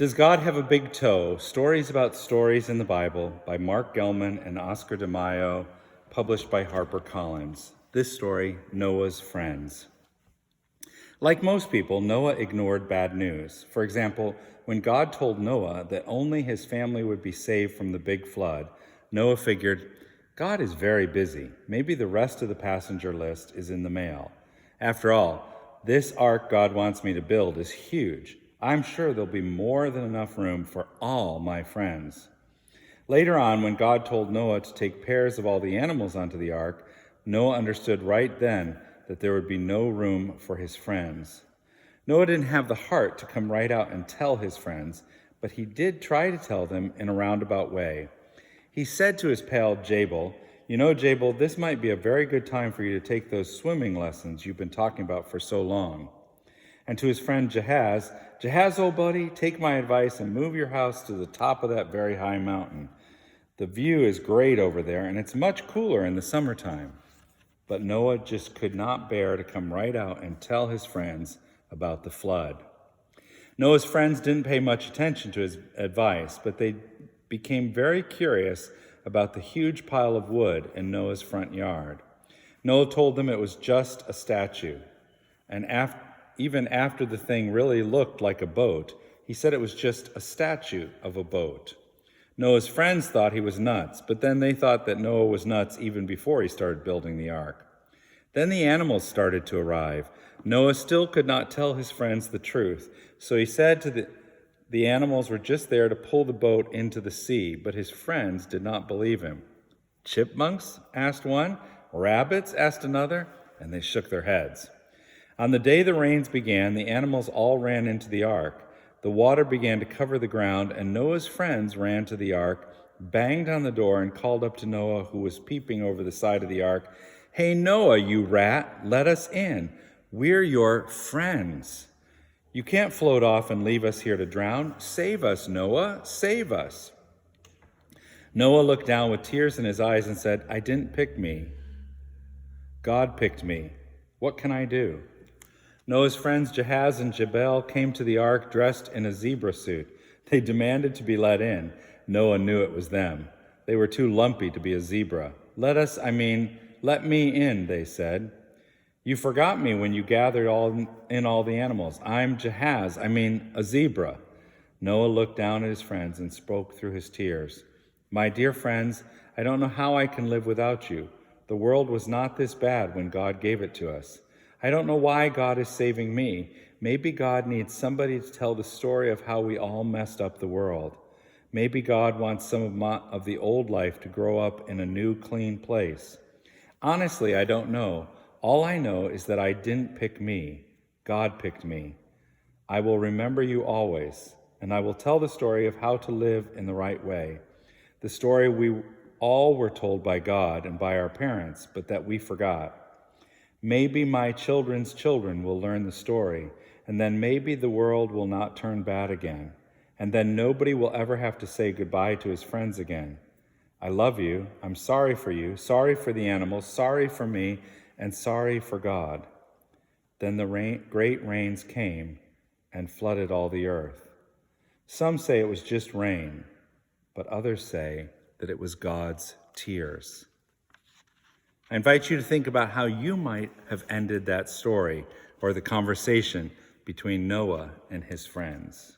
Does God Have a Big Toe? Stories about stories in the Bible by Mark Gelman and Oscar de Mayo, published by HarperCollins. This story, Noah's Friends. Like most people, Noah ignored bad news. For example, when God told Noah that only his family would be saved from the big flood, Noah figured, God is very busy. Maybe the rest of the passenger list is in the mail. After all, this ark God wants me to build is huge. I'm sure there'll be more than enough room for all my friends. Later on, when God told Noah to take pairs of all the animals onto the ark, Noah understood right then that there would be no room for his friends. Noah didn't have the heart to come right out and tell his friends, but he did try to tell them in a roundabout way. He said to his pal Jabal, "You know, Jabal, this might be a very good time for you to take those swimming lessons you've been talking about for so long." And to his friend Jahaz, "Jahaz, old buddy, take my advice and move your house to the top of that very high mountain. The view is great over there, and it's much cooler in the summertime." But Noah just could not bear to come right out and tell his friends about the flood. Noah's friends didn't pay much attention to his advice, but they became very curious about the huge pile of wood in Noah's front yard. Noah told them it was just a statue, and even after the thing really looked like a boat, he said it was just a statue of a boat. Noah's friends thought he was nuts, but then they thought that Noah was nuts even before he started building the ark. Then the animals started to arrive. Noah still could not tell his friends the truth, so he said to the animals were just there to pull the boat into the sea, but his friends did not believe him. "Chipmunks?" asked one. "Rabbits?" asked another, and they shook their heads. On the day the rains began, the animals all ran into the ark. The water began to cover the ground, and Noah's friends ran to the ark, banged on the door, and called up to Noah, who was peeping over the side of the ark, "Hey, Noah, you rat, let us in. We're your friends. You can't float off and leave us here to drown. Save us, Noah, save us." Noah looked down with tears in his eyes and said, "I didn't pick me. God picked me. What can I do?" Noah's friends Jahaz and Jabal came to the ark dressed in a zebra suit. They demanded to be let in. Noah knew it was them. They were too lumpy to be a zebra. Let me in, they said. "You forgot me when you gathered all the animals. I'm Jahaz, a zebra." Noah looked down at his friends and spoke through his tears. "My dear friends, I don't know how I can live without you. The world was not this bad when God gave it to us. I don't know why God is saving me. Maybe God needs somebody to tell the story of how we all messed up the world. Maybe God wants some of the old life to grow up in a new, clean place. Honestly, I don't know. All I know is that I didn't pick me. God picked me. I will remember you always, and I will tell the story of how to live in the right way. The story we all were told by God and by our parents, but that we forgot. Maybe my children's children will learn the story, and then maybe the world will not turn bad again, and then nobody will ever have to say goodbye to his friends again. I love you. I'm sorry for you, sorry for the animals, sorry for me, and sorry for God." Then the great rains came and flooded all the earth. Some say it was just rain, but others say that it was God's tears. I invite you to think about how you might have ended that story or the conversation between Noah and his friends.